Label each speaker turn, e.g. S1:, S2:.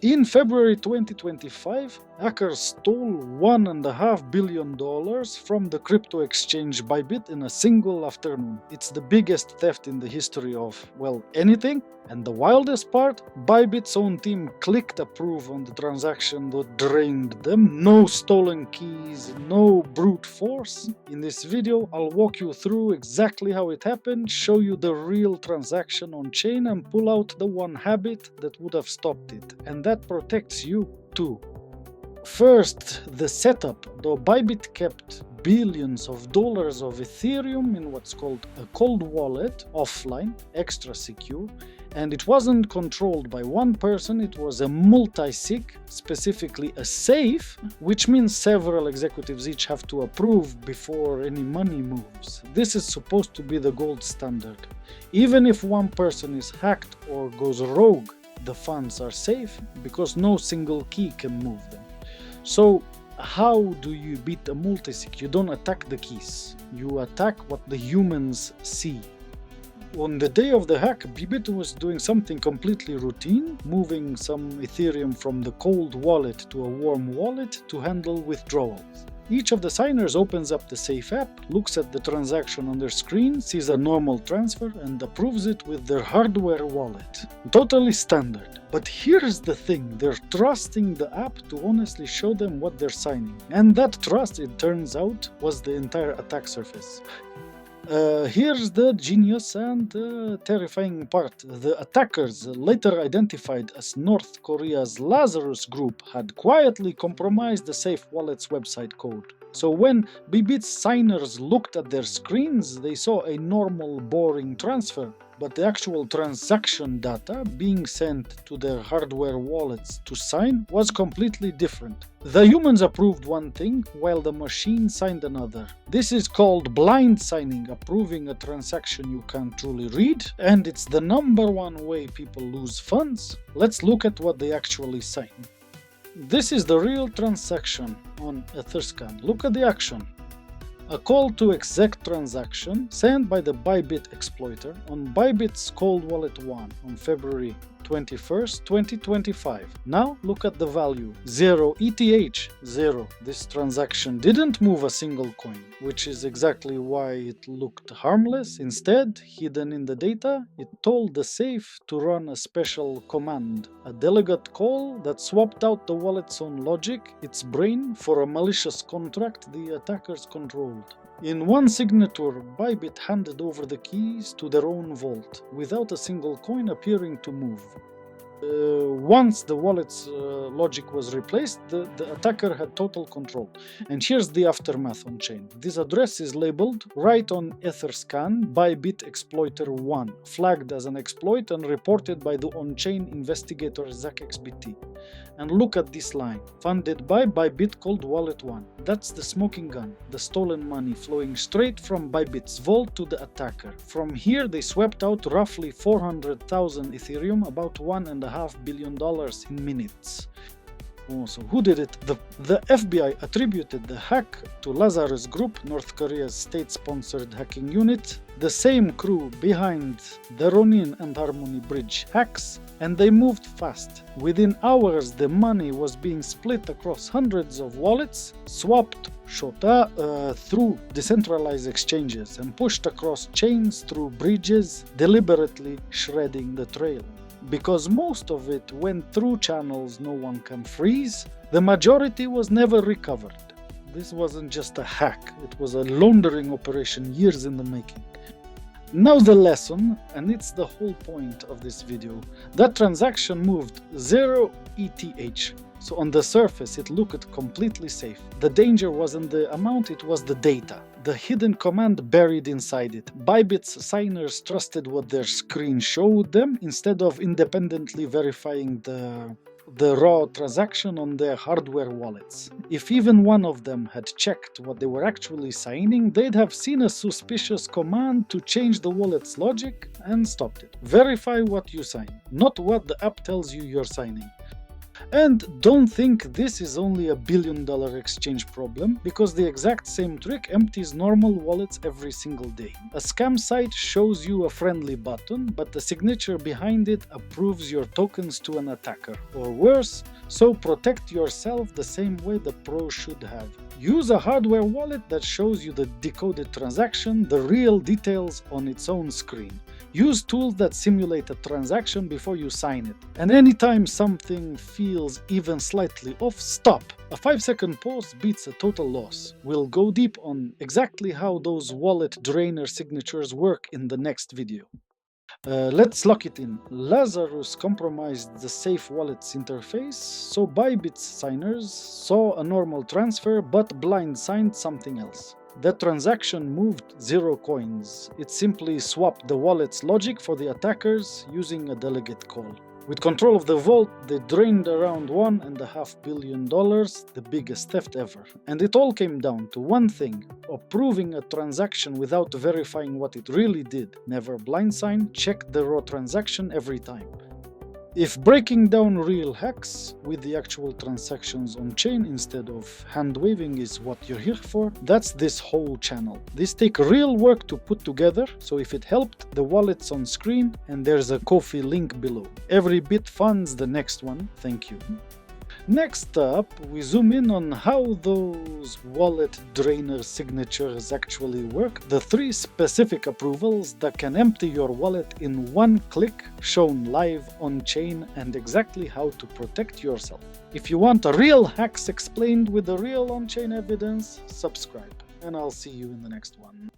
S1: In February 2025, hackers stole $1.5 billion from the crypto exchange Bybit in a single afternoon. It's the biggest theft in the history of, well, anything. And the wildest part, Bybit's own team clicked approve on the transaction that drained them. No stolen keys, no brute force. In this video, I'll walk you through exactly how it happened, show you the real transaction on chain, and pull out the one habit that would have stopped it. And that protects you too. First, the setup. Though Bybit kept billions of dollars of Ethereum in what's called a cold wallet, offline, extra secure, and it wasn't controlled by one person, it was a multisig, specifically a safe, which means several executives each have to approve before any money moves. This is supposed to be the gold standard. Even if one person is hacked or goes rogue, the funds are safe because no single key can move them. So how do you beat a multisig? You don't attack the keys, you attack what the humans see. On the day of the hack, Bybit was doing something completely routine, moving some Ethereum from the cold wallet to a warm wallet to handle withdrawals. Each of the signers opens up the safe app, looks at the transaction on their screen, sees a normal transfer, and approves it with their hardware wallet. Totally standard. But here's the thing, they're trusting the app to honestly show them what they're signing. And that trust, it turns out, was the entire attack surface. Here's the genius and terrifying part. The attackers, later identified as North Korea's Lazarus group, had quietly compromised the safe wallet's website code. So when Bybit's signers looked at their screens, they saw a normal, boring transfer, but the actual transaction data being sent to their hardware wallets to sign was completely different. The humans approved one thing, while the machine signed another. This is called blind signing, approving a transaction you can't truly read, and it's the #1 way people lose funds. Let's look at what they actually sign. This is the real transaction on Etherscan. Look at the action. A call to exec transaction sent by the Bybit exploiter on Bybit's cold wallet 1 on February 21st, 2025. Now look at the value. 0 ETH, 0. This transaction didn't move a single coin, which is exactly why it looked harmless. Instead, hidden in the data, it told the safe to run a special command, a delegate call that swapped out the wallet's own logic, its brain, for a malicious contract the attackers controlled. In one signature, Bybit handed over the keys to their own vault, without a single coin appearing to move. Once the wallet's logic was replaced, the attacker had total control. And here's the aftermath on chain. This address is labeled right on Etherscan Bybit Exploiter 1, flagged as an exploit and reported by the on-chain investigator ZachXBT. And look at this line, funded by Bybit Cold Wallet 1. That's the smoking gun, the stolen money flowing straight from Bybit's vault to the attacker. From here they swept out roughly 400,000 Ethereum, about $1.5 billion in minutes. Oh, so who did it? The FBI attributed the hack to Lazarus Group, North Korea's state-sponsored hacking unit, the same crew behind the Ronin and Harmony Bridge hacks, and they moved fast. Within hours, the money was being split across hundreds of wallets, swapped through decentralized exchanges, and pushed across chains through bridges, deliberately shredding the trail. Because most of it went through channels no one can freeze, the majority was never recovered. This wasn't just a hack, it was a laundering operation years in the making. Now the lesson, and it's the whole point of this video. That transaction moved 0 ETH. So on the surface it looked completely safe. The danger wasn't the amount, it was the data. The hidden command buried inside it. Bybit's signers trusted what their screen showed them instead of independently verifying the raw transaction on their hardware wallets. If even one of them had checked what they were actually signing, they'd have seen a suspicious command to change the wallet's logic and stopped it. Verify what you sign, not what the app tells you you're signing. And don't think this is only a billion-dollar exchange problem, because the exact same trick empties normal wallets every single day. A scam site shows you a friendly button, but the signature behind it approves your tokens to an attacker, or worse, so protect yourself the same way the pro should have. Use a hardware wallet that shows you the decoded transaction, the real details on its own screen. Use tools that simulate a transaction before you sign it. And anytime something feels even slightly off, stop. A 5-second pause beats a total loss. We'll go deep on exactly how those wallet drainer signatures work in the next video. Let's lock it in. Lazarus compromised the safe wallets interface, so Bybit's signers saw a normal transfer but blind signed something else. That transaction moved 0 coins. It simply swapped the wallet's logic for the attackers using a delegate call. With control of the vault, they drained around $1.5 billion, the biggest theft ever. And it all came down to one thing: approving a transaction without verifying what it really did. Never blind sign, check the raw transaction every time. If breaking down real hacks with the actual transactions on chain instead of hand waving is what you're here for, that's this whole channel. These take real work to put together, so if it helped, the wallet's on screen and there's a Ko-fi link below. Every bit funds the next one, thank you. Next up, we zoom in on how those wallet drainer signatures actually work, the 3 specific approvals that can empty your wallet in one click, shown live on chain, and exactly how to protect yourself. If you want real hacks explained with the real on-chain evidence, subscribe, and I'll see you in the next one.